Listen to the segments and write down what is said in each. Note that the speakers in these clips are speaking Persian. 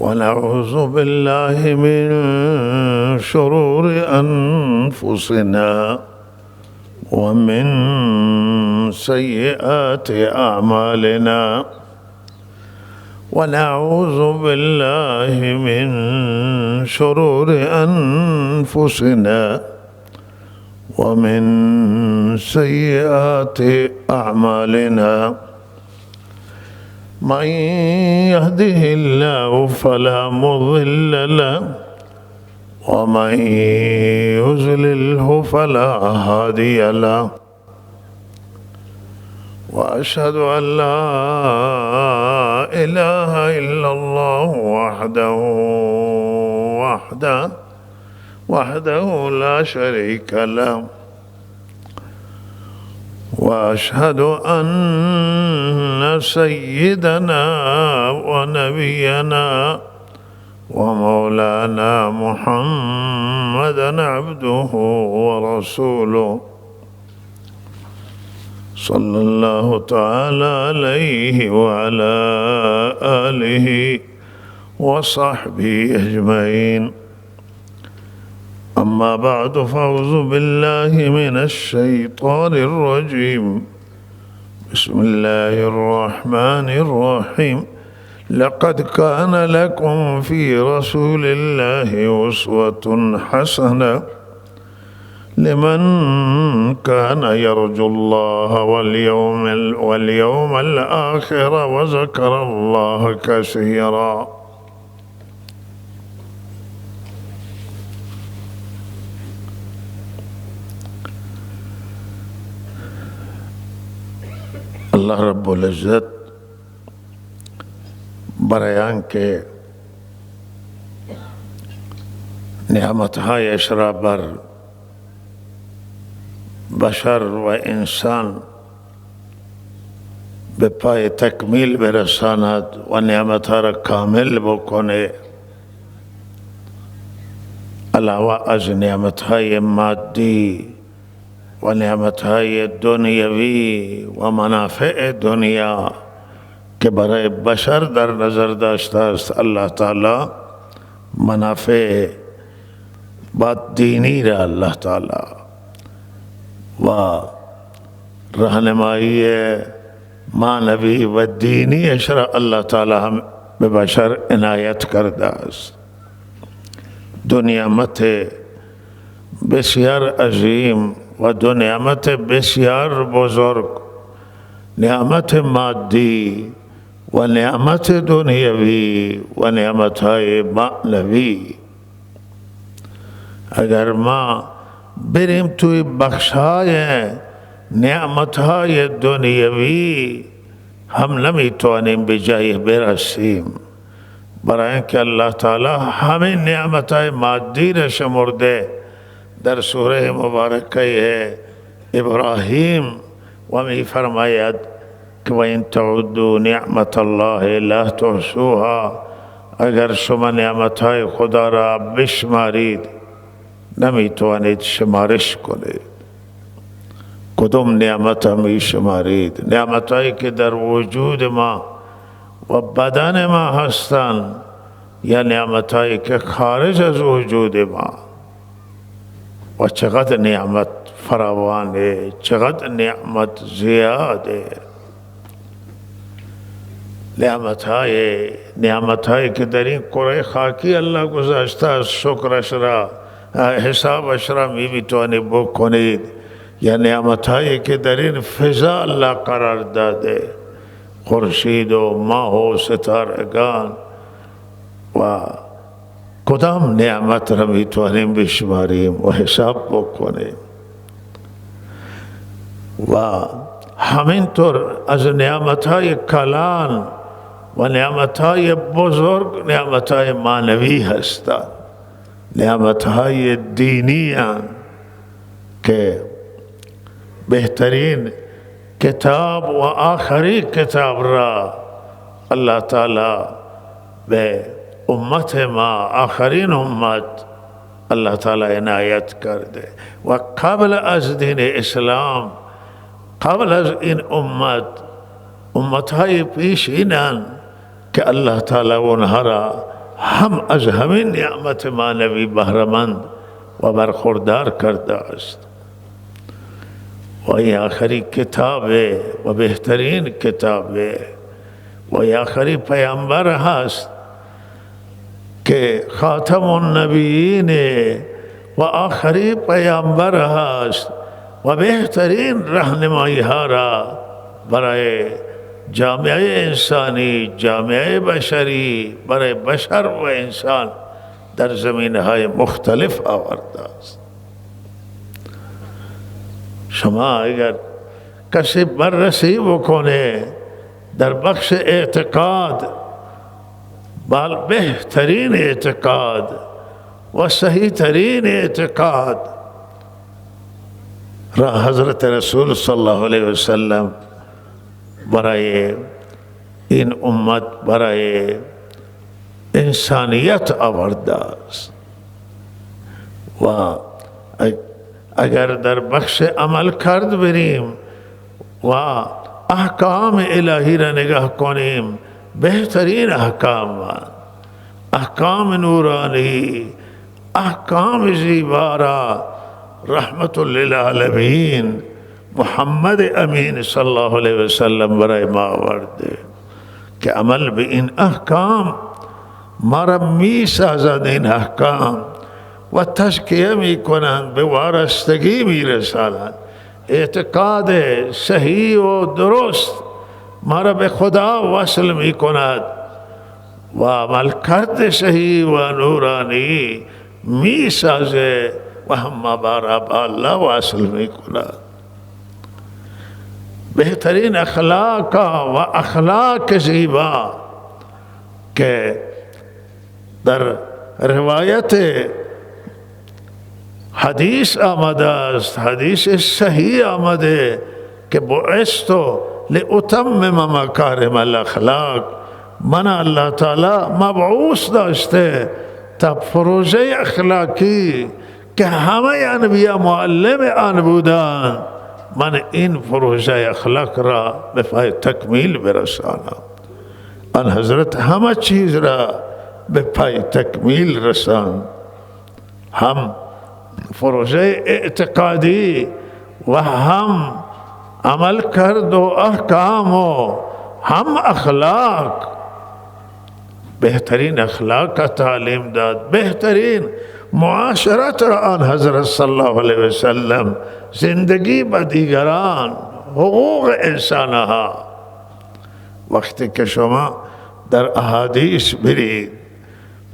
ونعوذ بالله من شرور أنفسنا ومن سيئات أعمالنا ونعوذ بالله من شرور أنفسنا ومن سيئات أعمالنا من يهده الله فلا مضل له ومن يضلله فلا هادي له وأشهد أن لا إله إلا الله وحده لا شريك له وأشهد أن سيدنا ونبينا ومولانا محمدا عبده ورسوله صلى الله تعالى عليه وعلى آله وصحبه أجمعين. أما بعد، فأعوذ بالله من الشيطان الرجيم. بسم الله الرحمن الرحيم. لقد كان لكم في رسول الله أسوة حسنة لمن كان يرجو الله واليوم الآخر وذكر الله كثيرا. الله رب العزت برای که نعمتهای اشرا بر بشر و انسان به پای تکمیل برساند و نعمتها را کامل بکنه، علاوه از نعمتهای مادی و نعمتهای دنیوی و منافع دنیا که برای بشر در نظر داشته است، الله تعالی منافع باد دینی را الله تعالی و راهنمایی معنوی و دینیش را الله تعالی هم به بشر عنایت کرده است. دو نعمت بسیار عظیم و دو نعمت بسیار بزرگ، نعمت مادی و نعمت دنیوی و نعمتهای معنوی. اگر ما بریم توی بخشای نعمتهای دنیوی هم نمیتوانیم به جای برسیم، برای اینکه الله تعالی همین نعمتهای مادی را شمرده در سوره مبارکه ابراهیم و می فرماید که و این تعدوا نعمت الله لا تحصوها، اگر شما نعمتهای خدا را بشمارید نمیتوانید شمارش کنید. کدام نعمت می شمارید؟ نعمتهایی که در وجود ما و بدن ما هستند یا نعمتهایی که خارج از وجود ما؟ و چقدر نعمت فراوانه، چقدر نعمت زیاده. نعمتهایی که در این کره خاکی الله گذاشته است، شکرش را حسابش را میتوانی بکنید، یا نعمتهایی که در این فضا الله قرار داده، خورشید و ماه و ستارگان، و کدام نعمت را میتوانیم بشماریم و حساب بکنیم؟ و همینطور از نعمتهای کلان و نعمتهای بزرگ نعمتهای معنوی هستند، نعمتهای دینی هستند که بهترین کتاب و آخری کتاب را الله تعالی به امت ما، آخرین امت، الله تعالی عنایت کرده. و قبل از دین اسلام، قبل از این امتهای پیشینن که الله تعالی اونها را هم از همین نعمت معنوی بهره‌مند و برخوردار کرده است. و این آخری کتاب و بهترین کتاب و این آخری پیامبر هست که خاتم النبیین و آخری پیامبر هست و بهترین راهنمایی ها را برای جامعه انسانی، جامعه بشری، برای بشر و انسان در زمینه‌های مختلف آورده است. شما اگر کسی بررسی بکنه در بخش اعتقاد، بهترین اعتقاد و صحیح ترین اعتقاد را حضرت رسول صلی الله علیه وسلم برای این امت، برای انسانیت آورده است. و اگر در بخش عمل کرد بریم و احکام الهی را نگاه کنیم، بهترین احکام نورانی، احکام زیبا را رحمت للعالمین محمد امین صلی الله علیه وسلم برای ما آورده که عمل به این احکام ما را می سازد. این احکام و تزکیه می کنند، به وارستگی می رسانند. اعتقاد صحیح و درست ما را به خدا وصل می کند و عمل کرد صحیح و نورانی می سازه و هم ما به الله وصل می کند. بهترین اخلاق و اخلاق زیبا که در روایت حدیث آمده است، حدیث صحیح آمده که بعثت لأتمم مکارم الاخلاق، من الله تعالی مبعوث داشته تا پروژه اخلاقی که همه انبیا معلم آن بودند، من این پروژه اخلاق را به پای تکمیل برسانم. آن حضرت همه چیز را به پای تکمیل رساند، هم پروژه اعتقادی و هم عمل کرد و احکام و هم اخلاق. بهترین اخلاق تعلیم داد، بهترین معاشرت را آن حضرت صلی الله علیه وسلم، زندگی با دیگران، حقوق انسانها. وقتی که شما در احادیث برید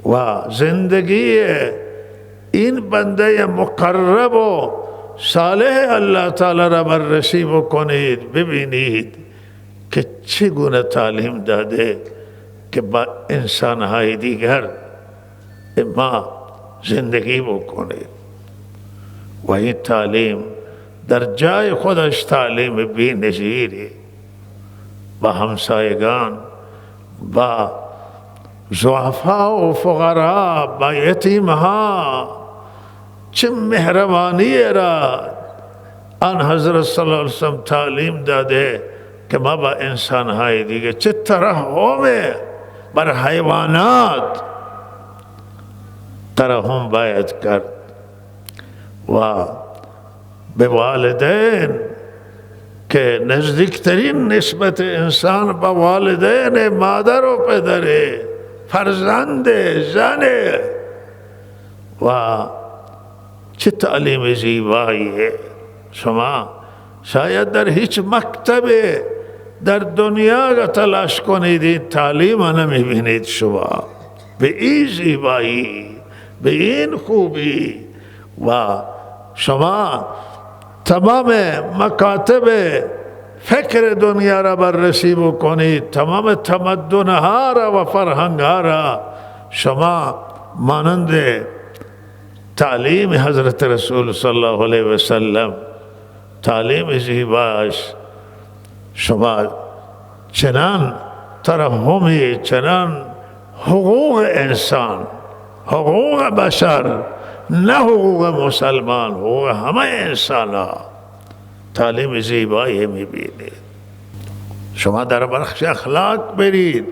و زندگی این بنده مقرب و صالح الله تعالی را بررسی بکنید، ببینید که چگونه تعلیم داده که با انسانهای دیگر ما زندگی بکنید. و این تعلیم در جای خودش تعلیم بی نظیری، با همسایگان، با ضعفا و فقرا، با یتیمها، چه مهربانی را آن حضرت صلی الله علیه وسلم تعلیم داده که ما با انسانهای دیگه چه ترحم بر حیوانات ترحم باید کرد. و به والدین که نزدیکترین نسبت انسان با والدین مادر و پدره، فرزند، زن، و چه تعلیم زیبایی. شما شاید در هیچ مکتب در دنیا تلاش کنید این تعلیم نمی بینید شما به این زیبایی، به این خوبی. و شما تمام مکاتب فکر دنیا را بررسی بکنید، تمام تمدنها را و فرهنگها را شما مانند تعلیم حضرت رسول صلی الله علیه وسلم، تعلیم زیباش، شما چنان ترحمی، چنان حقوق انسان، حقوق بشر، نه حقوق مسلمان، حقوق همه انسان ها، تعلیم زیبایی میبینید. شما در بخش اخلاق برید،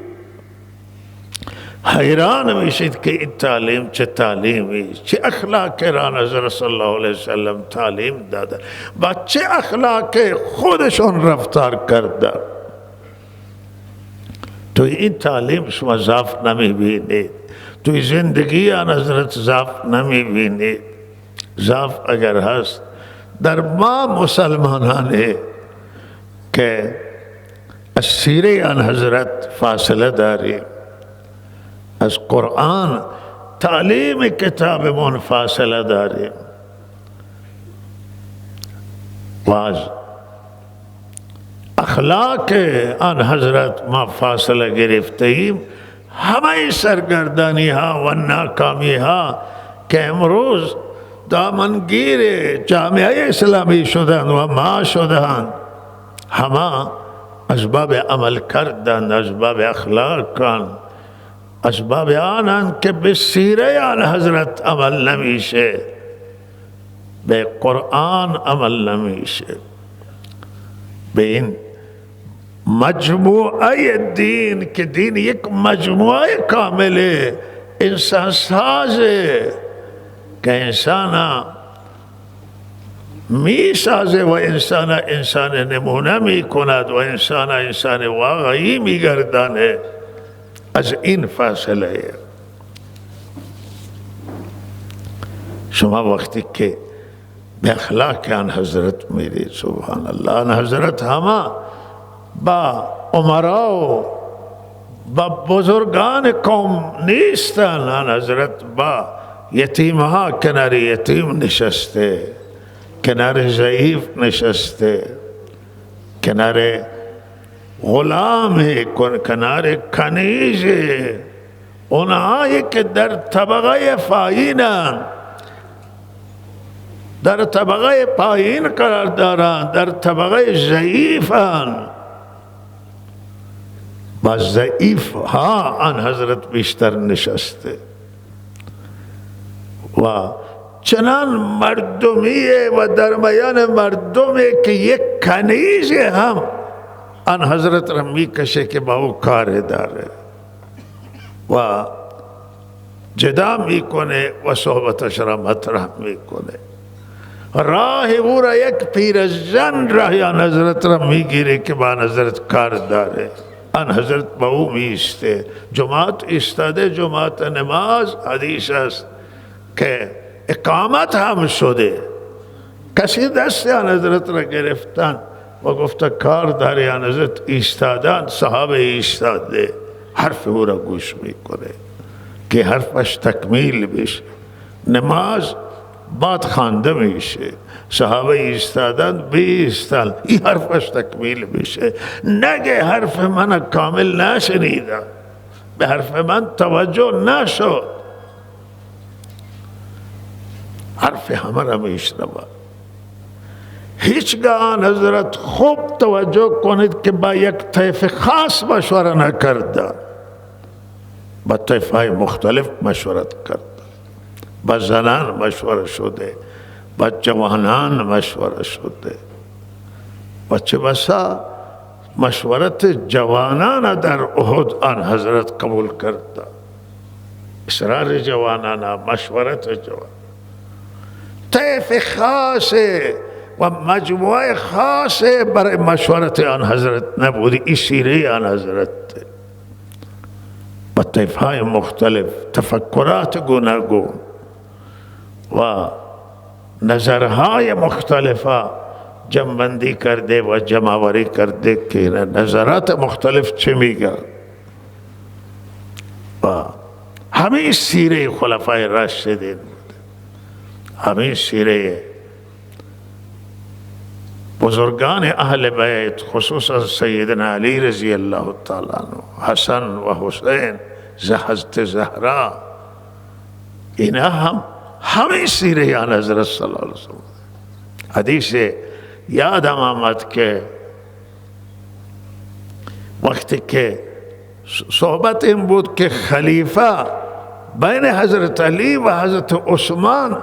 حیران میشید که این تعلیم چه تعلیمی، چه اخلاقی را نظر صلی الله علیه وسلم تعلیم دادن، با چه اخلاقی خودشون رفتار کردن. تو این تعلیم شما ضعف نمیبینید، توی زندگی آن حضرت ضعف نمیبینید. ضعف اگر هست در ما مسلمانانه که از سیره آن حضرت فاصله داریم، از قرآن تعلیم کتابمون فاصله داریم و از اخلاق آن حضرت ما فاصله گرفتیم. همه سرگردانی ها و ناکامی ها که امروز دامنگیر جامعه اسلامی شدند و ما شدند، همه اسباب عمل کردن، اسباب اخلاقان، اسباب آنند که به سیره آن حضرت عمل نمیشه، به قرآن عمل نمیشه. به این مجموعه دین که دین یک مجموعه کامله انسان سازه که انسان می سازه و انسان نمونه می کند و انسان واقعی می گردانه. از این فاصله شما وقتی که به اخلاق آن حضرت میرید، سبحان الله، آن حضرت همه با امرا و با بزرگان قوم نیستن. آن حضرت با یتیم ها کنار یتیم نشسته، کنار ضعیف نشسته، کنار غلام، کنار کنیز، اونهایی که در طبقه پایینن، در طبقه پایین قرار دارند، در طبقه ضعیفن. با ضعیف ها آن حضرت بیشتر نشسته و چنان مردمیه و در میان مردمه که یک کنیز هم آن حضرت را میکشه که با او کار داره و جدا میکنه و صحبتش را مطرح میکنه. راه او را یک پیرزن راه آن حضرت را میگیره که با آن حضرت کار داره. آن حضرت با او میسته، جماعت ایستاده، جماعت نماز. حدیث است که اقامت هم شده، کسی دست آن حضرت را گرفتن و گفته کار داری. آن حضرت ایستادن، صحابه ایستاده، حرف او را گوش میکنه که حرفش تکمیل بشه. نماز بعد خوانده میشه، صحابه ایستادن بیستن، این حرفش تکمیل بشه. نگه حرف من کامل نشنیدم، به حرف من توجه نشد. حرف همه را میشنود. هیچگاه آن حضرت خوب توجه کنید که با یک طیف خاص مشوره نکردن، با طیفهای مختلف مشورت کرد. با زنان مشوره شده، با جوانان مشوره شده و چه بسا مشورت جوانان در احد آن حضرت قبول کرد. اصرار جوانان، مشورت جوان، طیف خاصه و مجموعه خاصه برای مشورت آن حضرت نبودی. این سیره آن حضرت با طیفهای مختلف، تفکرات گوناگون و نظرهای مختلفه جمع‌بندی کرده و جمع‌آوری کرده که نظرات مختلف چه میگه. و همین سیره خلفای راشدین، همین سیره بزرگان اهل بیت، خصوصا سیدنا علی رضی الله تعالی عنه، حسن و حسین، حضرت زهرا، اینا هم همین سیره آن حضرت صلی اللہ علیہ وسلم. حدیث یادم آمد که وقتی که صحبت این بود که خلیفه بین حضرت علی و حضرت عثمان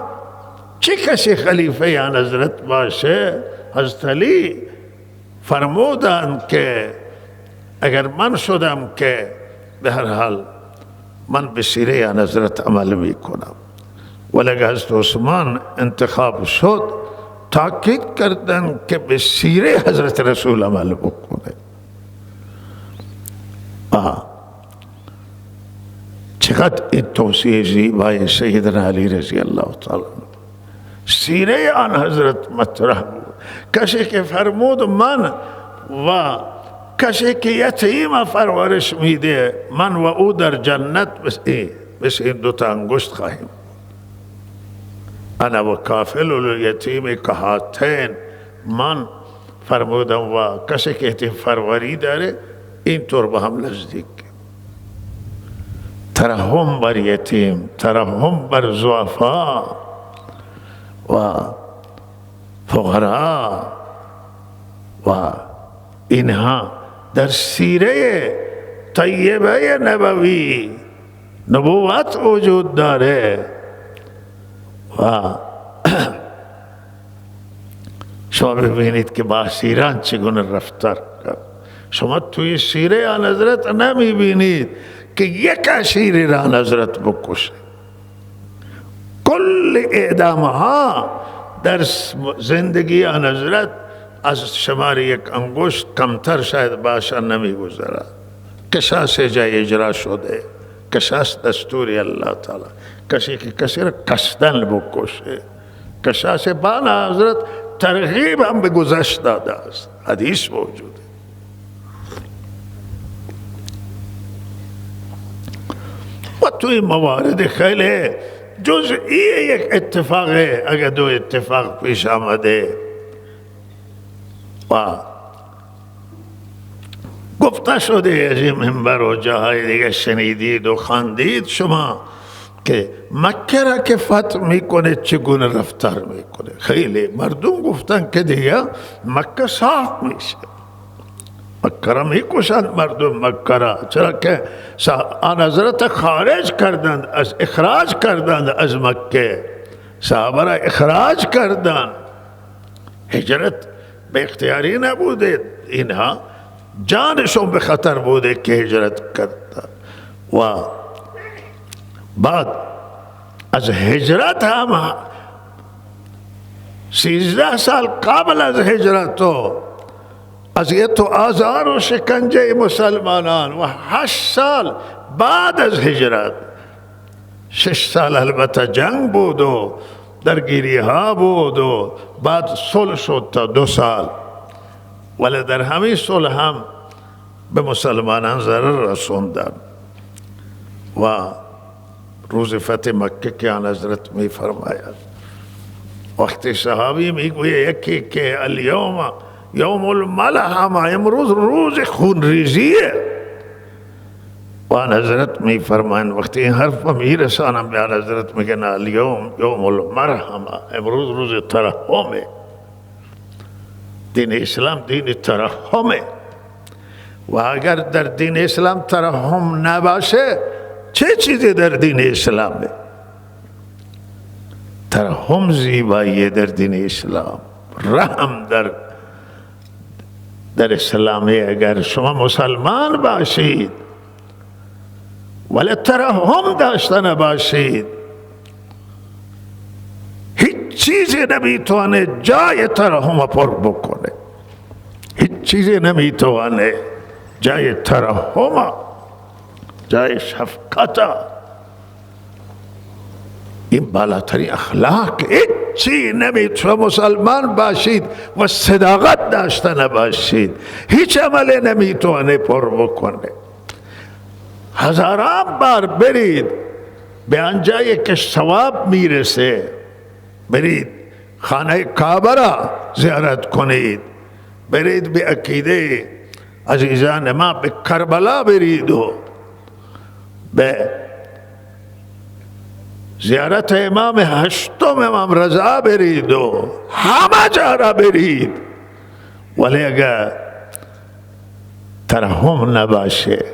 چه کسی خلیفه آن حضرت باشه، حضرت علی فرمودند که اگر من شدم که به هر حال من به سیره آن حضرت عمل میکنم. ولی حضرت عثمان انتخاب شد، تاکید کردن که به سیره حضرت رسول عمل بکنه. چقدر این توصیه زیبای سیدنا علی رضی الله تعالی سیره آن حضرت مطرح بود. کسی که فرمود من و کسی که یتیم پرورش میده، من و او در جنت مثل این دوتا انگشت خواهیم. انا و کافل الیتیم کهاتین، من فرمودم و کسی که یتیم پروری داره اینطور به هم نزدیک. ترحم بر یتیم، ترحم بر ضعفا و فقرا و اینها در سیره طیبه نبوی نبوت وجود داره. و شما ببینید که با اسیران چگونه رفتار کرد. شما توی سیره آن حضرت نمی بینید که یک اسیری را آن حضرت بکشه. کل اعدام ها در زندگی آن حضرت از شمار یک انگشت کمتر شاید باشه نمی گذرد. قصاص جای اجرا شده، قصاص دستوری الله تعالی. کسی که کسی را قصدن بکشه، قصاص بان حضرت ترغیب هم به گذشت داده است، حدیث موجوده. و توی موارد خیلی جزئی یک اتفاقه، اگر دو اتفاق پیش آمده و گفته شده از این منبر و جاهای دیگه شنیدید و خواندید شما که مکه را که فتح میکنه چگونه رفتار میکنه. خیلی مردم گفتن که دیگه مکه صاف میشه، مکه را میکشند مردم مکه را، چرا که آن حضرت خارج کردند، از اخراج کردند از مکه، صحابه را اخراج کردند. هجرت به اختیاری نبوده، اینها جانشون به خطر بوده که هجرت کردند. و بعد از هجرت هم 13 سال قبل از هجرت و اذیت و آزار و شکنجه مسلمانان و 8 سال بعد از هجرت، 6 سال البته جنگ بود و درگیری ها بود و بعد صلح شد تا 2 سال. ولی در همین صلح هم به مسلمانان ضرر رسوندن. و روز فتح مکه که آن حضرت می فرماید، وقتی صحابی می گوید یکی که الیوم یوم الملحمه، امروز روز خونریزیه، و آن حضرت می فرماید وقتی این حرف می رسانم به آن حضرت میگن الیوم یوم المرحمه، امروز روز ترحمه. دین اسلام دین ترحمه. و اگر در دین اسلام ترحم نباشه چه چیزی در دین اسلامه؟ ترحم زیبایی در دین اسلام، رحم در اسلامی. اگر شما مسلمان باشید ولی ترحم داشته نباشید، هیچ چیزی نمیتونه جای ترحم پر بکنه. هیچ چیزی نمیتونه جای ترحم، جای شفقت، این بالاترین اخلاق. هیچی نمیتونه مسلمان باشید و صداقت داشته نباشید، هیچ عمل نمیتونه پر بکنه. هزاران بار برید به آنجایی که ثواب میرسه، برید خانه کعبه را زیارت کنید، برید به عقیده عزیزان ما به کربلا برید و به زیارت امام هشتم امام رضا برید و همه جا را برید. ولی اگر ترحم نباشه،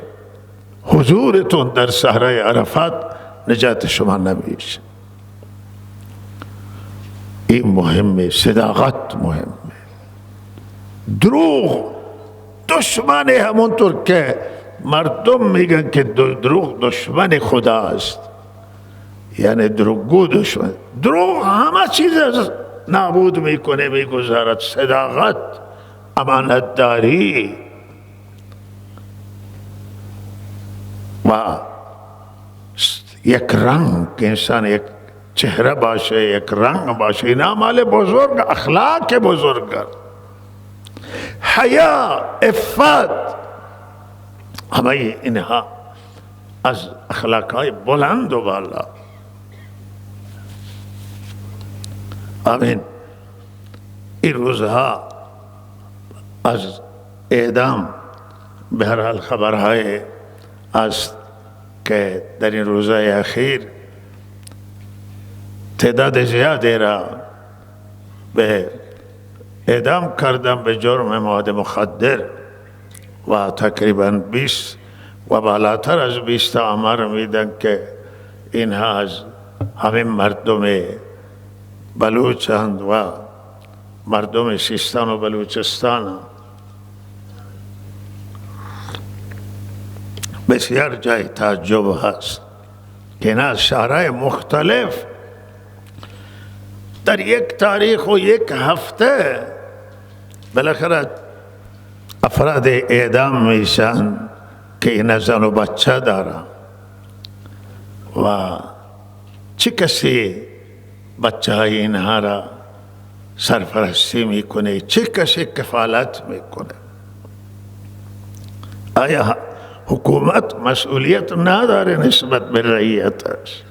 حضورتون در صحرای عرفات نجات شما نمیشه. این مهمه، صداقت مهمه. دروغ دشمن، همونطور که مردم میگن که دروغ دشمن خداست، یعنی دروغگو دشمن. دروغ همه چیز از نابود میکنه، میگذارد. صداقت، امانتداری و یک رنگ، انسان یک چهره باشه، یک رنگ باشه، این اعمال بزرگ، اخلاق بزرگ، حیا، عفت، همه اینها از اخلاقهای بلند و بالا. آمین. این روزها از اعدام به هر حال خبرهای است که در این روزهای اخیر تعداد زیادی را به اعدام کردن به جرم مواد مخدر و تقریباً 20 و بالاتر از 20 آمار میدن که اینها از همین مردم بلوچند و مردم سیستان و بلوچستان. بسیار جای تعجب هست که این از شهرهای مختلف در یک تاریخ و یک هفته بالاخره افراد اعدام میشن که این زن و بچه دارن و چه کسی بچه های اینها را سرپرستی میکنه، چه کسی کفالت میکنه؟ آیا حکومت مسئولیت نداره نسبت به رعیتش؟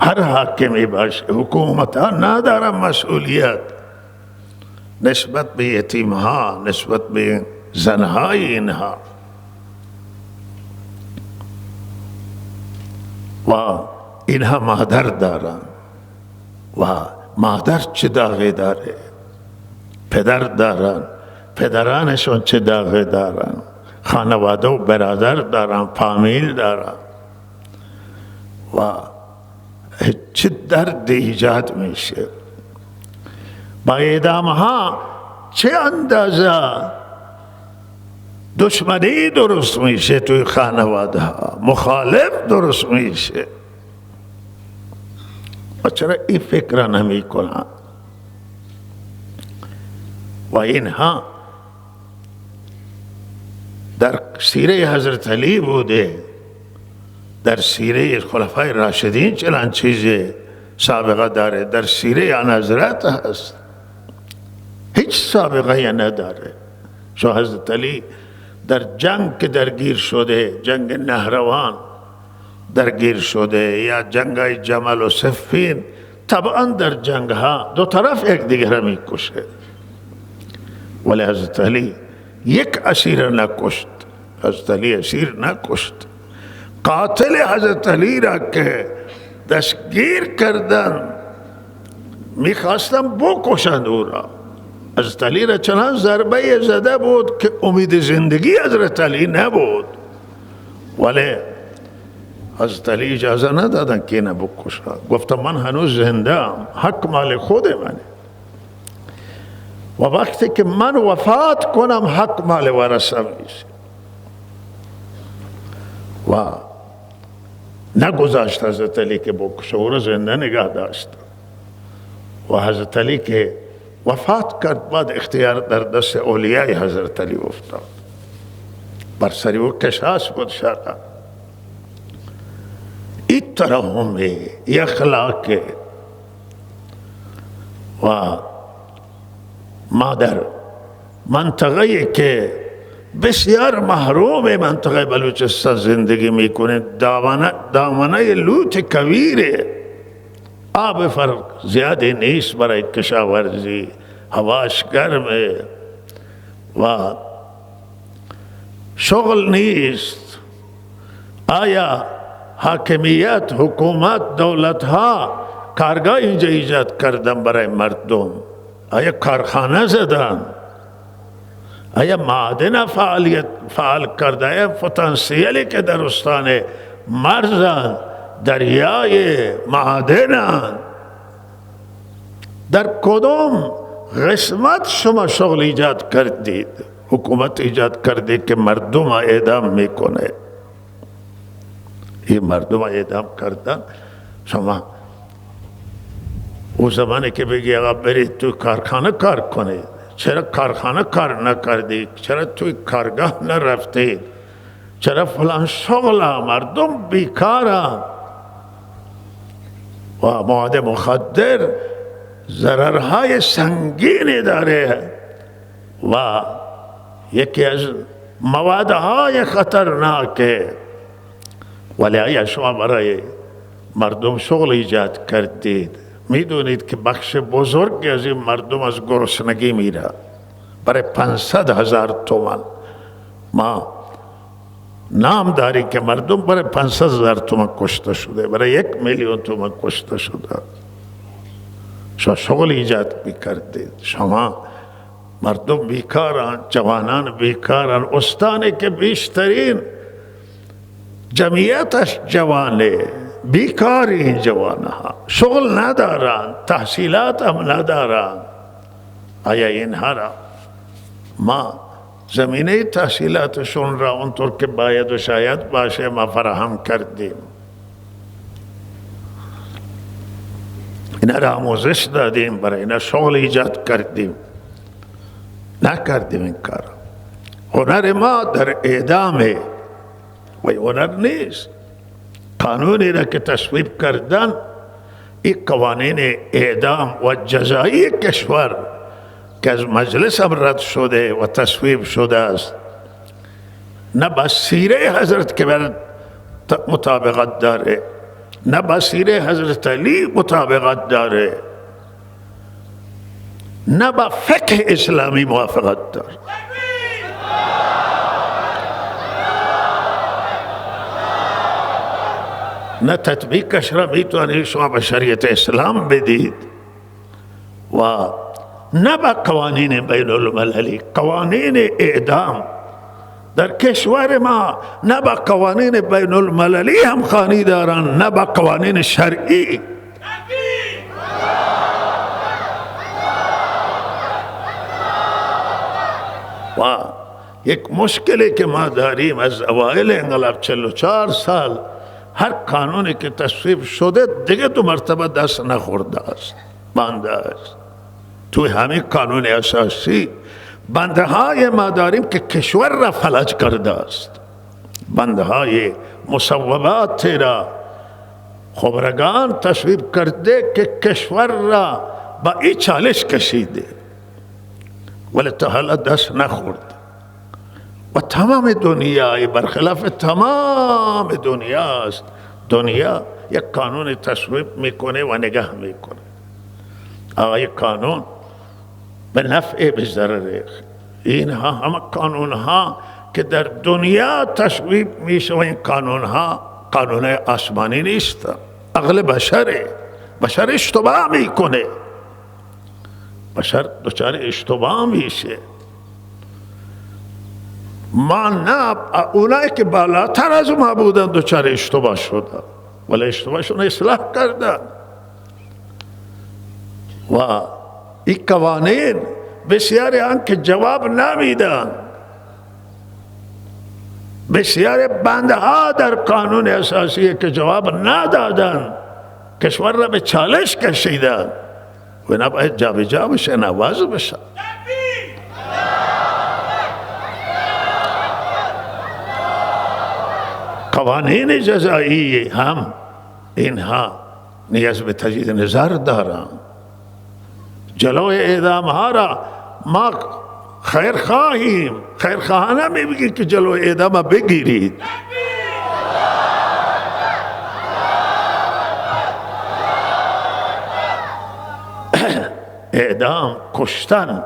هر حاکمی باشه، حکومت ها نداره مسئولیت نسبت به یتیم ها، نسبت به زنهای اینها؟ و اینها مادر دارن و مادر چه داغی داره، پدر دارن، پدرانشون چه داغی دارن، خانواده و برادر دارن، فامیل دارن و چه درد ایجاد میشه. با اعدام ها چه اندازه دشمنی درست میشه توی خانواده ها، مخالف درست میشه. و چرا این فکر نمی کنن؟ و اینها در سیره حضرت علی بوده، در سیره خلفای راشدین چنان چیز سابقه داره، در سیره آن حضرت هست، هیچ سابقه نداره. شو حضرت علی در جنگ که درگیر شده، جنگ نهروان درگیر شده یا جنگ های جمل و صفین، طبعا در جنگ ها دو طرف یک دیگر را می کشه، ولی حضرت علی یک اسیر نکشت. حضرت علی اسیر نکشت. قاتل حضرت علی را که دستگیر کردن میخواستن بکشند او را. حضرت علی را چنان ضربه زده بود که امید زندگی حضرت علی نبود، ولی حضرت علی اجازه ندادن که اینه بکشن. گفتم من هنوز زنده ام، حق مال خود منه و وقتی که من وفات کنم حق مال ورثه میشه. و نگذاشت حضرت علی که بکشه، او را زنده نگاه داشت. و حضرت علی که وفات کرد، بعد اختیار در دست اولیای حضرت علی افتاد. بر سری او کشاش بود شرع. این ترحم، این اخلاق. و ما در منطقه‌ای که بسیار محروم منطقه بلوچستان زندگی میکنه، دامنه لوت کبیره، آب فرق زیادی نیست برای کشاورزی، هواش گرمه و شغل نیست. آیا حاکمیت، حکومت، دولت ها کارگاه اینجا ایجاد کردن برای مردم؟ آیا کارخانه زدن؟ آیا معادن فعال کرده؟ آیا پتانسیلی که در استان مرزن، دریای معادن، در کدام قسمت شما شغل ایجاد کردید؟ حکومت ایجاد کرده که مردم اعدام میکنه. این مردم اعدام کردن. شما او زمانی که بگی آقا برید تو کارخانه کار کنید، چرا کارخانه کار نکردید؟ چرا توی کارگاه نرفتید؟ چرا فلان شغل؟ مردم بیکارن. و مواد مخدر ضررهای سنگینی داره و یکی از موادهای خطرناکه. ولی آیا شما برای مردم شغل ایجاد کردید؟ میدونید که بخش بزرگی از این مردم از گرسنگی میره. برای 500,000 تومان ما نام داری که مردم برای 500,000 تومان کشته شده، برای 1,000,000 تومان کشته شده. شما شغل ایجاد میکردید. شما مردم بیکارن، جوانان بیکارن. استانی که بیشترین جمعیتش جوانه، بیکاری این جوانها، شغل ندارن، تحصیلات هم ندارن. آیا اینها را ما زمینه تحصیلاتشون را اونطور که باید و شاید باشه ما فراهم کردیم؟ اینا را آموزش دادیم، برای اینا شغل ایجاد کردیم؟ نکردیم این کار. هنر ما در اعدامه و هنر نیست. قانونی را که تصویب کردن، این قوانین اعدام و جزایی کشور که از مجلس هم رد شده و تصویب شده است، نه با سیره حضرت که مطابقت داره، نه با سیره حضرت علی مطابقت داره، نه با فقه اسلامی موافقت داره. نه تطبیقش را میتونید شما به شریعت اسلام بدید و نه با قوانین بین المللی. قوانین اعدام در کشور ما نه با قوانین بین المللی هم خانی دارن، نه با قوانین شرعی. و یک مشکلی که ما داریم از اوائل انقلاب 44 سال، هر قانونی که تصویب شده دیگه 2 مرتبه دست نخورده است، بنده است. توی همین قانون اساسی بنده های ما داریم که کشور را فلج کرده است. بنده های مصوبات را خبرگان تصویب کرده که کشور را با این چالش کشیده، ولی تا حالا دست نخورد. و تمام دنیا برخلاف تمام دنیاست. دنیا یک قانون تصویب میکنه و نگاه میکنه. آقای قانون به نفع به ضرر. اینها همه قانون ها که در دنیا تصویب میشه و این قانون ها قانون آسمانی نیست. عقل بشره. بشر اشتباه میکنه. بشر دچار اشتباه میشه. ما نه اونایی که بالاتر از ما بودن دچار اشتباه شدن، ولی اشتباهشون اصلاح کردن. و این قوانین بسیاری هم که جواب نمیدن. بسیاری بنده ها در قانون اساسی که جواب ندادن، کشور را به چالش کشیدن و نباید جا به جا بشه، نواز بشه. قوانین جزایی هم اینها نیاز به تجدید نظر دارن. جلوی اعدام ها را ما خیر خواهیم، خیر خواهانه میگیم که جلوی اعدام بگیرید. اعدام، کشتن،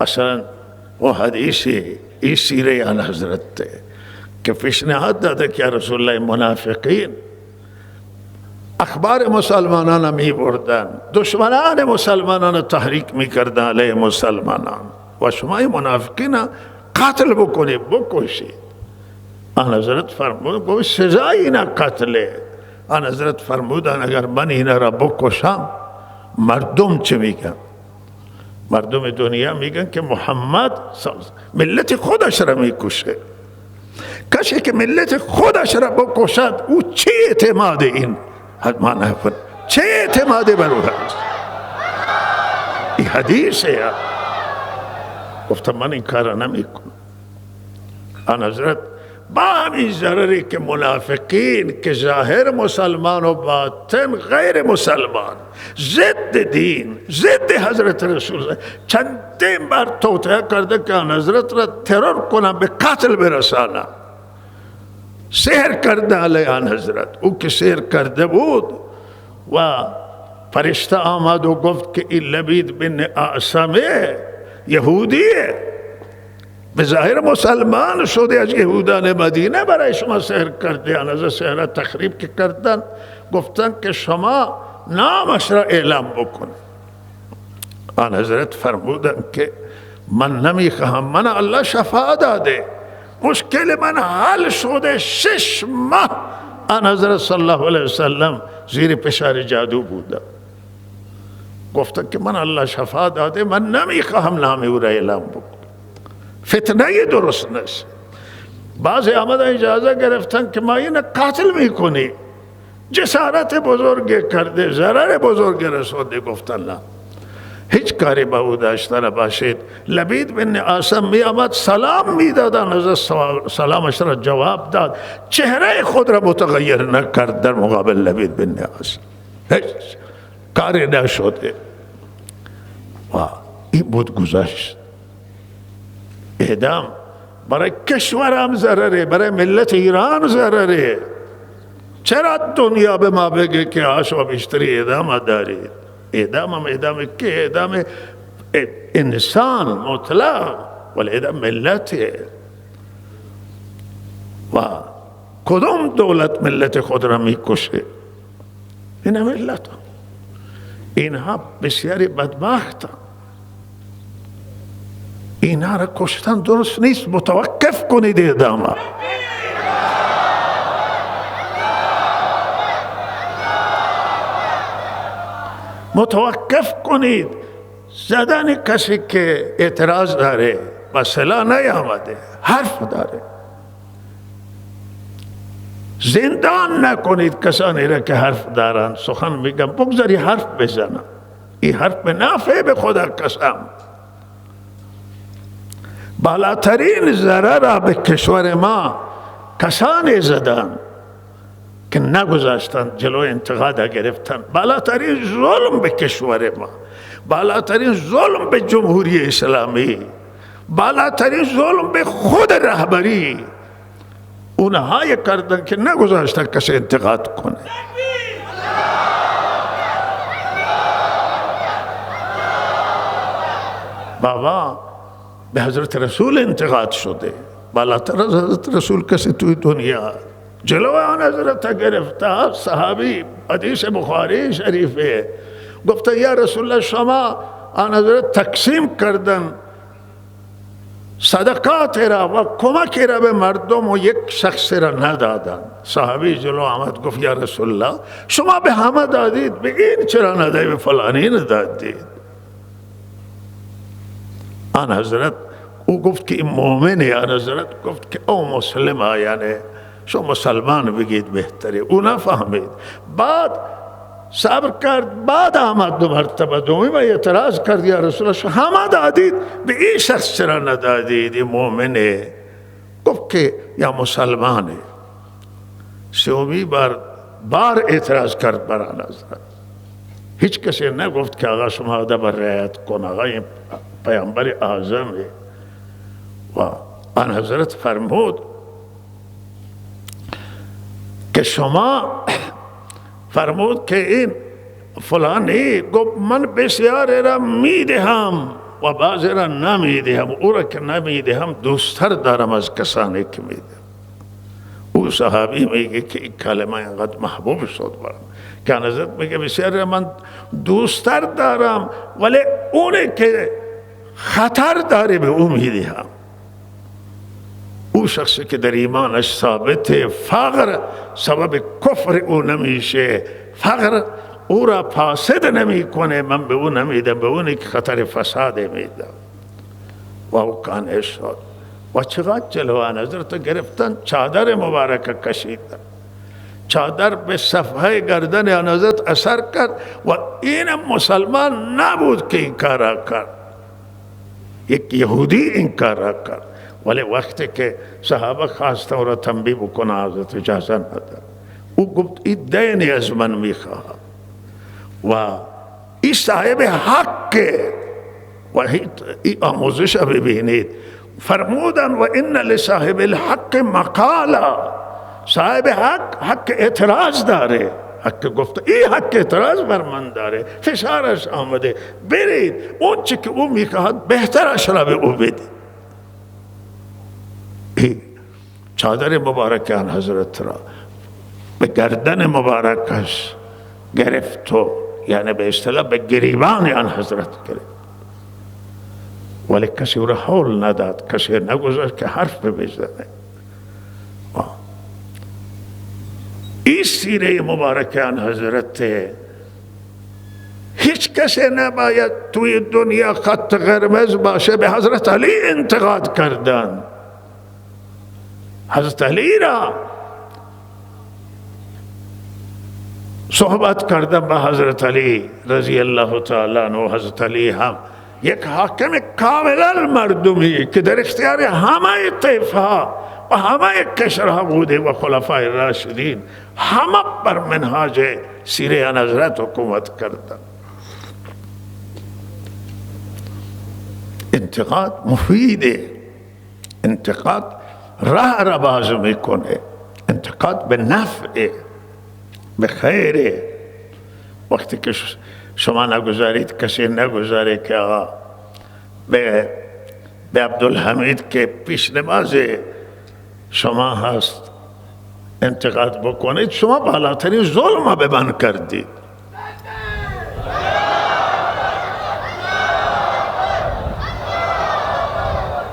اصلا و حدیثی این سیره آن حضرت که پیشنهاد داده که رسول الله منافقین اخبار مسلمانان می بردن، دشمنان مسلمانان تحریک می کردن علیه مسلمانان و شما این منافقین قتل بکنید، بکشید. آن حضرت فرمود سزای اینا قتله. آن حضرت فرمودن اگر من اینا را بکشم مردم چه میگن؟ مردم دنیا میگن که محمد ملت خودش را میکشه. کسی که ملت خودش را بکشد او چه اعتماد این چه اعتماد بر او هست؟ این حدیثه. گفتم من این کار نمیکنم. آن حضرت با همین ضرری که منافقین که ظاهر مسلمان و باطن غیر مسلمان، ضد دین، ضد حضرت رسول چندین بار توطئه کرده که آن حضرت را ترور کنم، به قتل برسانم. سحر کرده علیه آن حضرت. او که سحر کرده بود و فرشته آمد و گفت که این لبید بن اعصمه یهودیه، به ظاهر مسلمان شده، از یهودان مدینه برای شما سحر کرده. آن حضرت سحر تخریب که کردن، گفتن که شما نامش را اعلام بکن. آن حضرت فرمودن که من نمیخواهم، من الله شفا داده، مشکل من حل شده. 6 ماه آن حضرت صلی الله علیه وسلم زیر فشار جادو بودم. گفتن که من الله شفا داده، من نمیخواهم نام او را اعلام بکن. فتنه درست نیست. بعضی آمدن اجازه گرفتن که ما این قتل میکنی. جسارت بزرگ کرده، ضرر بزرگ رسونده. گفتن نه، هیچ کاری به او داشته نباشید. لبید بن اعصم می آمد سلام میدادن، حضرت سلامش را جواب داد، چهره خود را متغیر نکرد در مقابل لبید بن اعصم. هیچ کاری نشده. و این بود گذشت. اعدام برای کشورم ضرره، برای ملت ایران ضرره. چرا دنیا به ما بگه که شما بیشتری اعدام دارید؟ اعدام هم اعدام که اعدام انسان مطلق، ولی اعدام ملته. و کدام دولت ملت خود را میکشه؟ این ملت ها. اینها بسیاری بدبختن. اینها را کشتن درست نیست. متوقف کنید اعدام. متوقف کنید. زدن کسی که اعتراض داره و سلاح نیامده، حرف داره، زندان نکنید کسانی را که حرف دارن، سخن میگن، بگذاری حرف بزنن. این حرف به نفع به خدا قسم. بالاترین ضرر را به کشور ما کسانی زدن که نگذاشتن جلو انتقاد گرفتن. بالاترین ظلم به کشور ما، بالاترین ظلم به جمهوری اسلامی، بالاترین ظلم به خود رهبری اونهایی کردن که نگذاشتن کسی انتقاد کنه. بابا به حضرت رسول انتقاد شده، بالاتر از حضرت رسول کسی توی دنیا. جلو آن حضرت گرفته. صحابی حدیث بخاری شریفه گفته یا رسول الله شما آن حضرت تقسیم کردن صدقات را و کمک را به مردم و یک شخص را ندادن. صحابی جلو آمد گفت یا رسول الله شما به همه دادید، به این چرا ندادید، به فلانی ندادید؟ آن حضرت او گفت که این مومنه. آن حضرت گفت که او مسلم، یعنی شما مسلمان بگید بهتره. او نفهمید. بعد صبر کرد. بعد آمد 2 مرتبه دومی و اعتراض کرد یا رسول الله همه دادید، به این شخص چرا ندادید؟ این مومنه. گفت که یا مسلمانه. 3 بار اعتراض کرد بر آن حضرت. هیچ کسی نگفت که آقا شما ادب رعایت کن، آقا این پیامبر اعظمه. و آن حضرت فرمود که شما فرمود که این فلانی گفت من بسیار را میدهم و بعضی را نمیدهم. او را که نمیدهم دوستتر دارم از کسانی که میدهم. او صحابی میگه که این کلمه اینقدر محبوب شد برام که حضرت میگه بسیار من دوستتر دارم، ولی اونه که خطر داره به او میدهم. او شخصی که در ایمانش ثابته، فقر سبب کفر او نمیشه. فقر او را فاسد نمی کنه، من به اون نمیدم، به اونی که خطر فساد میدم. و او کان شد. و چقدر جلوان حضرت گرفتن، چادر مبارک کشیدن، چادر به صفحه گردن آن حضرت اثر کرد و این مسلمان نبود که این کار کرد، یک یهودی این کار کرد. ولی وقتی که صحابه خواستن او را تنبیه بکنه حضرت اجازه نداد. او گفت این دینی از من میخواهم و این صاحب حقه. و این آموزش ببینید، فرمودن و ان لصاحب الحق مقالا، صاحب حق اعتراض داره، حق گفت این حق اعتراض بر من داره، فشارش آمده، برید اون چی که او میخواهد بهترش را به او بدید. چادر مبارک آن حضرت را به گردن مبارکش گرفت و یعنی به اصطلاح به گریبان آن حضرت گرفت، ولی کسی او را حول نداد، کسی نگذاشت که حرف بزنه. این سیره مبارک آن حضرت، هیچ کسی نباید توی دنیا خط قرمز باشه. به حضرت علی انتقاد کردن، حضرت علی را صحبت کردن با حضرت علی رضی الله تعالی عنه. حضرت علی هم یک حاکم کاملا مردمی که در اختیار همه طیفه ها و همه قشرها بوده و خلفای راشدین، همه بر منهاج سیره آن حضرت حکومت کردن. انتقاد مفیده، انتقاد راه را باز میکنه، انتقاد به نفعه، به خیره. وقتی که شما نگذارید، کسی نگذاره که آقا به عبدالحمید که پیش نماز شما هست انتقاد بکنید، شما بالاترین ظلم به من کردید.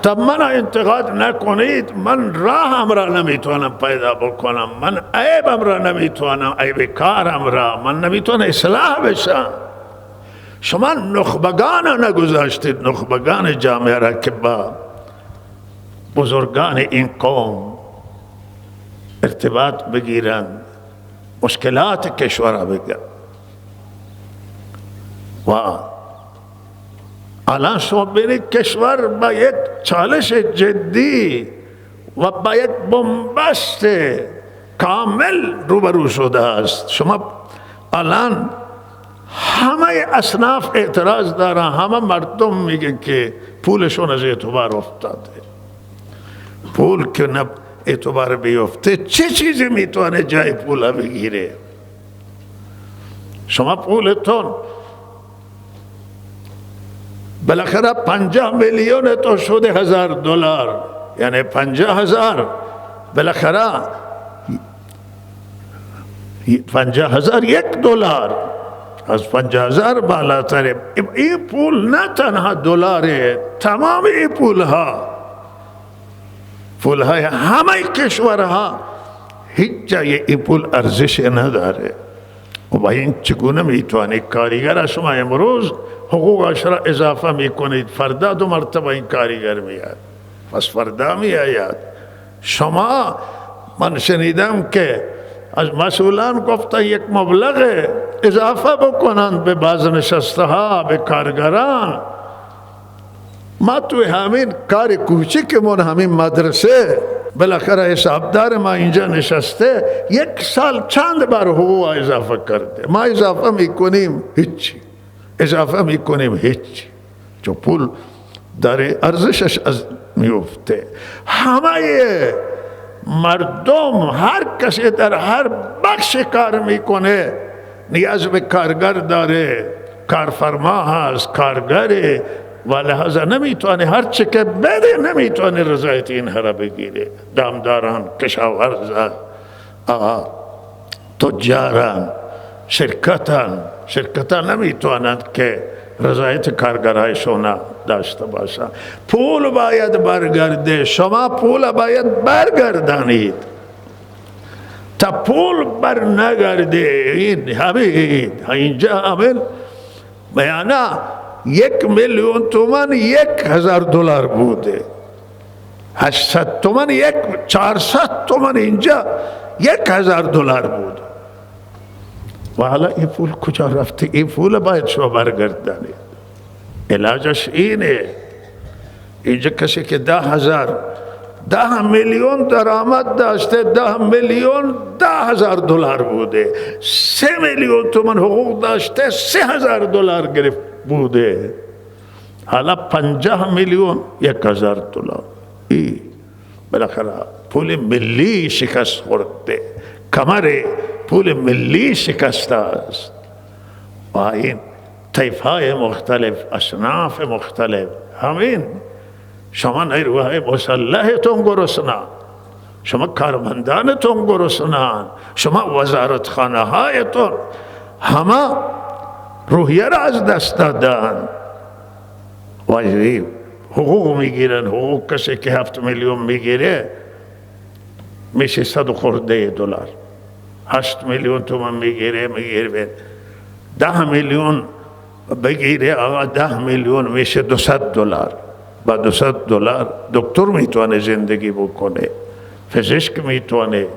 تب من انتقاد نکنید، من راهم را نمیتونم پیدا بکنم، من عیبم را نمیتونم، عیب کارم را من نمیتونم اصلاح بشم. شما نخبگان نگذاشتید، نخبگان جامعه را که با بزرگان این قوم ارتباط بگیرند، مشکلات کشور را بگن. و الان شما ببینید کشور با یک چالش جدی و با یک بنبست کامل روبرو شده است. شما الان همه اصناف اعتراض دارن، همه مردم میگن که پولشون از اعتبار افتاده. پول که نه اعتبار بیفته، چه چیزی میتونه جای پول بگیره؟ شما پولتون بالاخره 50 میلیون تو شده $1000، یعنی 50,000 بالاخره 50,000 $1، از 50,000 بالاتره. این پول نه تنها دلاره، تمام این پولهای همه کشورها، هیچ جای این پول ارزش نداره. و با این چگونه میتوانه کارگر شما امروز حقوقش را اضافه میکنید، فردا 2 مرتبه این کارگر میاد، پس فردا میآید. شما من شنیدم که از مسئولان گفتن یک مبلغ اضافه بکنند به بازنشسته ها، به کارگران. ما توی همین کار کوچکمون، همین مدرسه، بالاخره حسابدار ما اینجا نشسته، 1 سال چند بار حقوق اضافه کرده. ما اضافه میکنیم هیچی، اضافه میکنیم هیچی، چون پول داره ارزشش از میفته. همه مردم، هر کسی در هر بخش کار میکنه نیاز به کارگر داره، کارفرما هست، کارگره، و لحظه نمیتونه هر چه که بده نمیتونه رضایت اینها را بگیره. دامداران، کشاورزان، تجاران، شرکتان نمیتونند که رضایت کارگرایشون داشته باشند. پول باید برگرده، شما پول باید برگردانید. تا پول بر نگرده. این همین اینجا همین بیانه 1,000,000 تومان 1,000 دلار بوده، 800 تومان 400 تومان اینجا 1,000 دلار بود. و حالا این پول کجا رفته؟ این پول باید شما برگردانید. علاجش اینه. اینجا کسی که 10 میلیون درآمد داشته، 10 میلیون 10,000 دلار بوده، 3 میلیون تومان حقوق داشته، 3,000 دلار گرفت بوده، حالا 50 میلیون 1,000 دلار. ای بالاخره پول ملی شکست خورده، کمر پول ملی شکسته است. و این طیف‌های مختلف، اصناف مختلف، همین شما نیروهای مسلحتون گرسنه، شما کارمندانتون گرسنه، شما وزارتخانه هایتون همه روحیه را از دست دادن. واجبی حقوق میگیرن. حقوق کسی که 7 میلیون میگیره میشه 100 و خورده دلار. 8 میلیون تومان میگیره 10 میلیون بگیره آقا، 10 میلیون میشه 200 دلار. با 200 دلار دکتر میتونه زندگی بکنه، پزشک میتونه.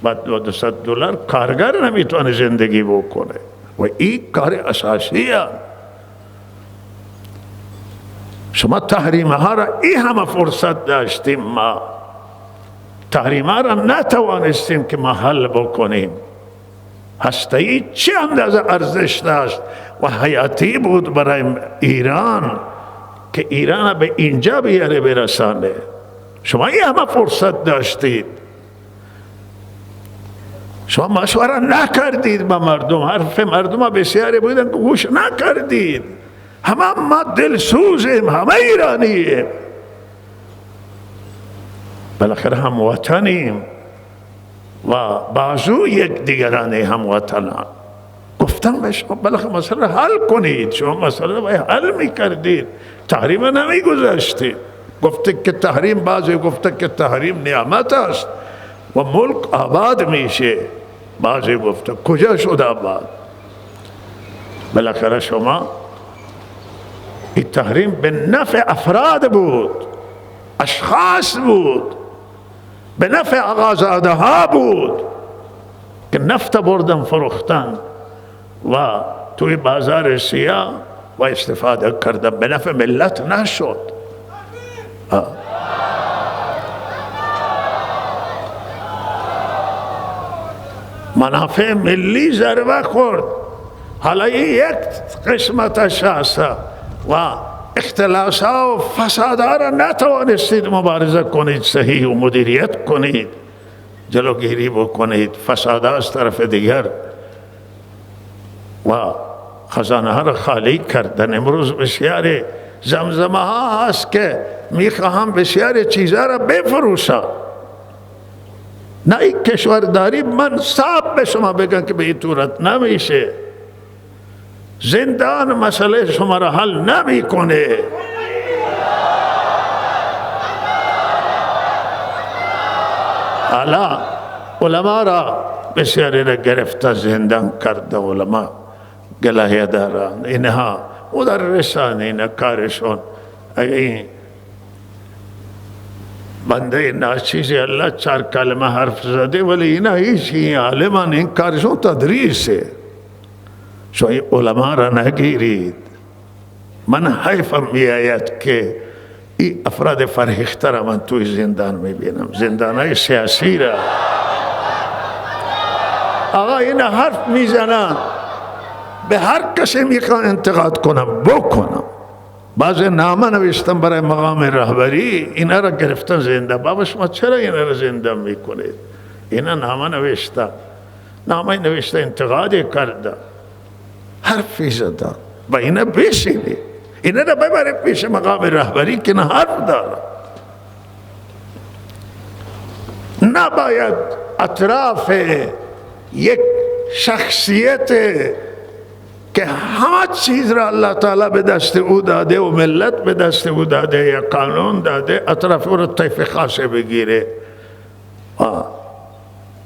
با 200 دلار کارگر نمیتونه زندگی بکنه. و این کار اساسیه. شما تحریم ها را این همه فرصت داشتیم، ما تحریم ها را نتوانستیم که ما حل بکنیم. هسته‌ای چه اندازه ارزش داشت و حیاتی بود برای ایران که ایران به اینجا بیاره برسانه. شما این همه فرصت داشتید، شما مشوره نکردید با مردم. حرف مردم بسیاری بودن که گوش نکردید. همه ما دلسوزیم، همه ایرانیم، بالاخره هم وطنیم و بازو یک دیگرانه هم وطنان. گفتم به شما بالاخره مسئله حل کنید. شما مسئله باید حل میکردید، تحریم نمیگذاشتید. گفته که تحریم، بعضی گفته که تحریم نعمت است و ملک آباد میشه، بعضی گفته کجا شد آباد. بالاخره شما این تحریم به نفع افراد بود، اشخاص بود، به نفع آقازاده ها بود که نفت بردن فروختن و توی بازار سیاه و استفاده کردن، به نفع ملت نشد. منافع ملی ضربه خورد. حالا یک قسمتش هست و اختلاسها و فسادها را نتوانستید مبارزه کنید، صحیح و مدیریت کنید، جلوگیری بکنید. فسادها از طرف دیگر و خزانه ها را خالی کردن. امروز بسیاری زمزمه ها هست که میخواهم بسیاری چیزها را بفروشم. نه این کشورداری منصاب به شما بگن که به این صورت نمیشه. زندان مسئله شما را حل نمیکنه. حالا علما را بسیاری را گرفته زندان کرده. علما گلایه دارن، اینها مدرسان، این کارشون این بنده ناچیزی الله 4 کلمه حرف زده، ولی اینا هیچ عالمان این کارشون تدریسه. شما این علما را نگیرید. من حیفم میآید که این افراد فرهیخته را من توی زندان میبینم، زندانهای سیاسی را. آقا این حرف میزنن، به هر کسی میخوان انتقاد کنم بکنم. بعض نامه نوشتم برای مقام رهبری، اینا را گرفتن زنده. بابا شما چرا اینا را زنده میکنید؟ اینا نامه نوشتن، نامه نوشته انتقادی کرده، حرفی زدن. با اینا بشینید، اینا را ببرید پیش مقام رهبری که نه حرف دارن. نباید اطراف یک شخصیت که همه چیز را الله تعالی به دست او داده و ملت به دست او داده یا قانون داده، اطراف او را طیف خاصه بگیره.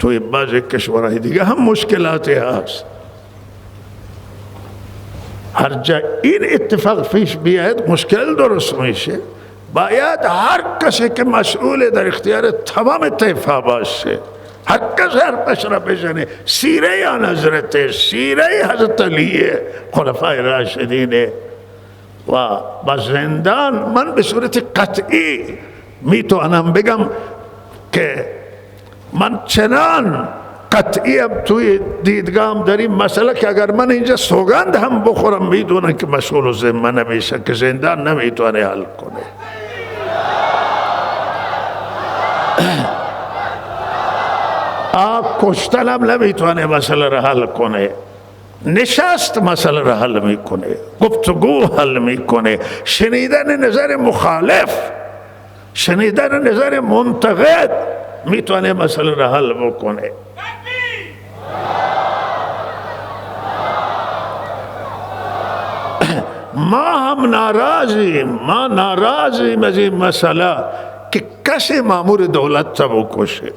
توی بعضی کشورهای دیگه هم مشکلاتی هست. هر جا این اتفاق پیش بیاید مشکل درست میشه. باید هر کسی که مسئول در اختیار تمام طایفه باشه، هر کس حرفش را بزنه. سیره آن حضرت، سیره حضرت علی خلفای راشدین. و با زندان من به صورت قطعی میتونم بگم که من چنان قطعیم توی دیدگاهم در این مسئله که اگر من اینجا سوگند هم بخورم میدونم که مسئول و ذمه نمیشه، که زندان نمیتونه حل کنه. کشتن هم نمیتونه مسئله را حل کنه. نشست مسئله را حل میکنه، گفتگو حل میکنه، شنیدن نظر مخالف، شنیدن نظر منتقد میتونه مسئله را حل بکنه. ما هم ناراضیم از این مسئله که کسی مامور دولت تا بکشه،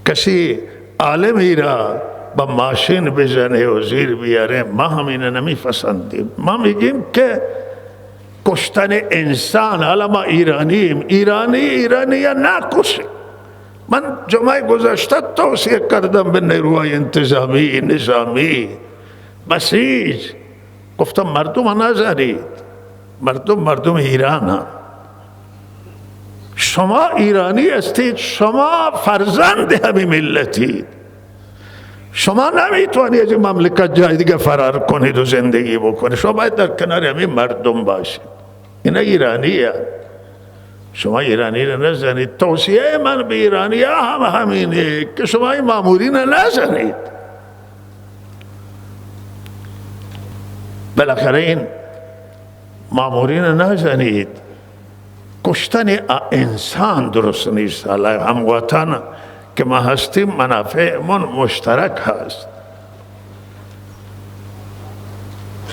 کسی عالمی را با ماشین بزنه و زیر بیاره. ما هم اینو نمیپسندیم. ما میگیم که کشتن انسان، حالا ما ایرانیم، ایرانی نکشه. من جمعه گذشته توصیه کردم به نیروهای انتظامی، نظامی، بسیج، گفتم مردم نزنید، مردم ایران هم. شما ایرانی هستید، شما فرزند همین ملتید، شما نمیتونید از این مملکت جای دیگه فرار کنید و زندگی بکنید. شما باید در کنار همین مردم باشید. اینا ایرانی هست. شما ایرانی رو نزنید. توصیه من به ایرانی هم همینه که شما این مامورین رو نزنید. بالاخره این مامورین رو نزنید. کشتن انسان درست نیست. هموطن که ما هستیم منافعمون مشترک هست.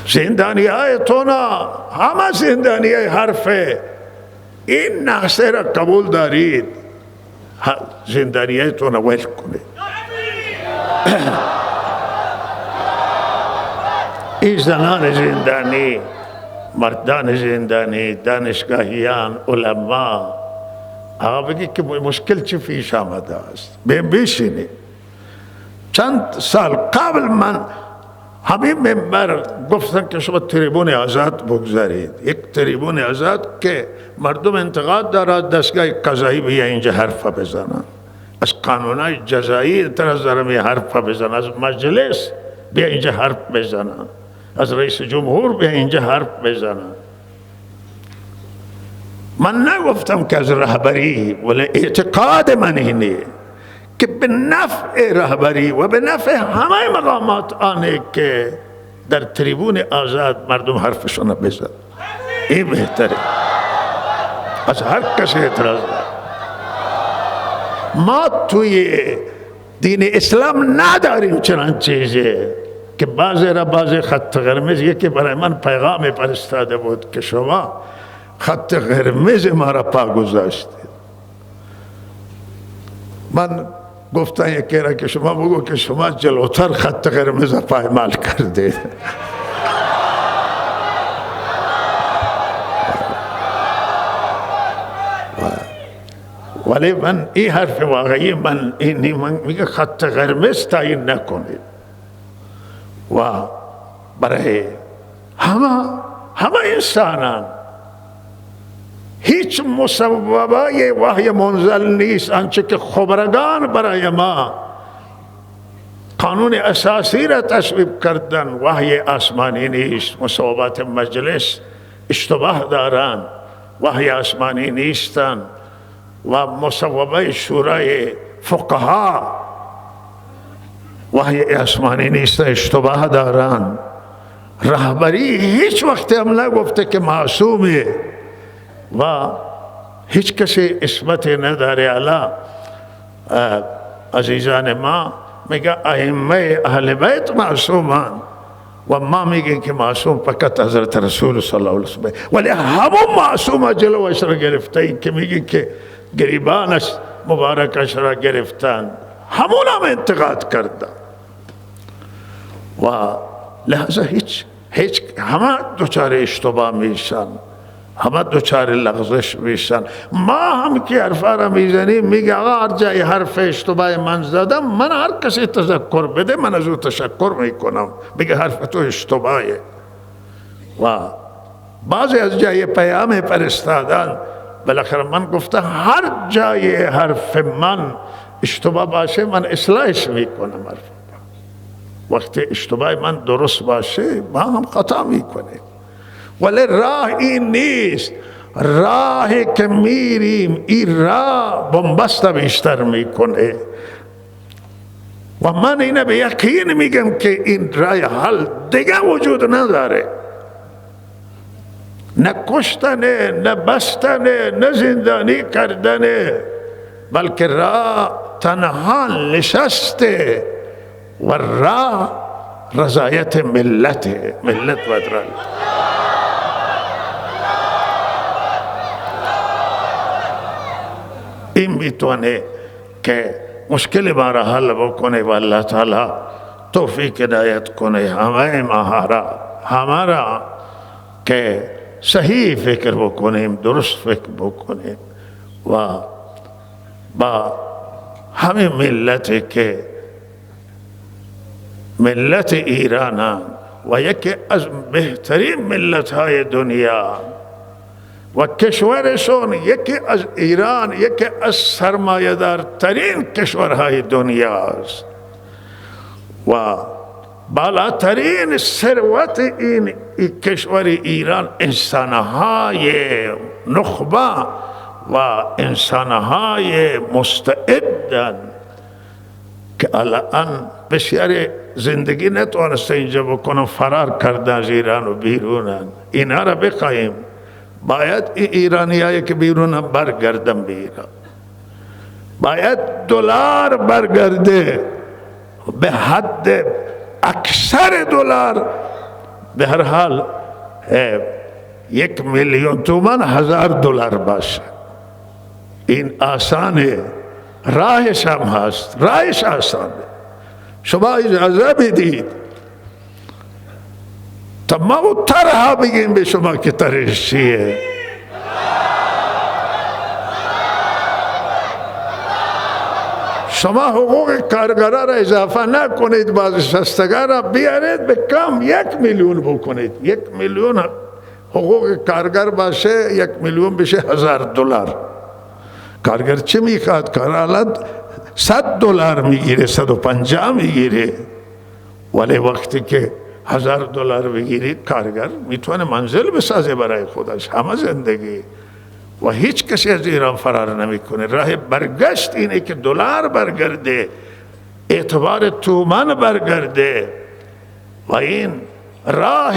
زندانی های تونا همه زندانی های حرفه، این نقصه را قبول دارید، زندانی های تونا ول کنید. این زنان زندانی، مردان زندانی، دانشگاهیان، علما، آقا بگی که مشکل چی پیش آمده است. بشینید. چند سال قبل من همین منبر گفتن که شما تریبون آزاد بگذارید، یک تریبون آزاد که مردم انتقاد دارد دستگاه قضایی بیا اینجا حرف بزنن، از قانونهای جزایی اعتراض دارم یه حرف بزنن، از مجلس بیا اینجا حرف بزنن، از رئیس جمهور بیا اینجا حرف بزنن. من نگفتم که از رهبری، ولی اعتقاد من اینه که به نفع رهبری و به نفع همه مقامات آنه که در تریبون آزاد مردم حرفشون بزن. این بهتره از هر کسی اعتراض دارد. ما توی دین اسلام نداریم چنان چیزه که بعضی خط قرمز، یکی برای من پیغام فرستاده بود که شما خط قرمز ما را پا گذاشتید. من گفتن یکی را که شما بگو که شما جلوتر خط قرمز پایمال کردید. ولی من این حرف واقعی من میگه خط قرمز تعیین نکنید و برای همه انسانان هیچ مصوبه وحی منزل نیست. آنچه که خبرگان برای ما قانون اساسی را تصویب کردن وحی آسمانی نیست. مصوبات مجلس اشتباه دارند، وحی آسمانی نیستند و مصوبه شورای فقها وحی آسمانی نیست، اشتباه دارند. رهبری هیچ وقت هم نگفته که معصومه و هیچ کسی عصمت نداره. الا عزیزان ما میگه ائمه اهل بیت معصومان و ما میگیم که معصوم فقط حضرت رسول صلی الله علیه و سلم. ولی همون معصوم جلوش را گرفته، این که میگه که گریبانش مبارکش را گرفتن، همون هم انتقاد کرده و لحظه هیچ همه دوچار اشتباه میشن، همه دوچار لغزش میشن. ما هم که حرف را میزنیم میگه آقا هر جای حرف اشتباه من زدم، من هر کسی تذکر بده من از او تشکر میکنم، میگه حرف تو اشتباهه. و بعضی از جای پیام فرستادن بالاخره من گفته هر جای حرف من اشتباه باشه من اصلاحش میکنم. وقتی اشتباه من درست باشه ما هم خطا میکنیم، ولی راه این نیست. راهی که میریم این راه بنبست بیشتر میکنه و من اینه به یقین میگم که این راه حل دیگه وجود نداره، نه کشتنه، نه بستنه، نه زندانی کردنه، بلکه راه تنها نشسته و راه رضایت ملت بدرال. این میتونه که مشکل ما را حل بکنه و الله تعالی توفیق هدایت کنه همه را که صحیح فکر بکنیم، درست فکر بکنیم و با همه ملتی که ملت ایران و یکی از بهترین ملت های دنیا و کشورشون یکی از ایران یکی از سرمایه‌دار ترین کشورهای دنیا است و بالاترین ثروت این کشور ایران انسانهای نخبه و انسانهای مستعدن که الان بسیاری زندگی نتوانسته اینجا بکنن، فرار کردن از ایران و بیرونن. اینا را بخواهیم باید ایرانی هایی که بیرون برگردن به ایران، باید دلار برگرده به حد اکثر دلار، به هر حال 1,000,000 تومان $1,000 باشه. این آسانه، راهش هم هست، راهش آسانه. شما اجازه بدید تا ما او طرح بگیم به شما که طرحش چیه. شما حقوق کارگران را اضافه نکنید، بعض شستگان را بیارید به کم 1,000,000 بکنید. 1,000,000 حقوق کارگر باشه، 1,000,000 بشه $1,000. کارگر چه میخواد؟ کارالت $100 میگیره، 150 میگیره، ولی وقتی که $1,000 بگیری کارگر میتونه منزل بسازه برای خودش همه زندگی و هیچ کسی از ایران فرار نمیکنه. راه برگشت اینه که دلار برگرده، اعتبار تومان برگرده و این راه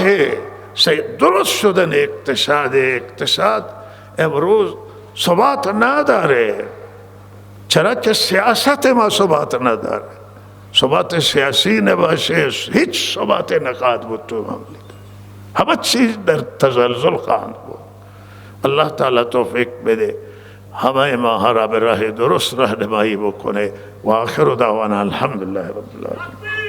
درست شدن اقتصاد امروز ثبات نداره. چرا که سیاست ما ثبات نداره. ثبات سیاسی نباشه هیچ ثبات نخواهد بود تو مملکت، همه چیز در تزلزل خواهد بود. الله تعالی توفیق بده همه ما را به راه درست راهنمایی بکنه و آخر دعوانا الحمدلله رب العالمین.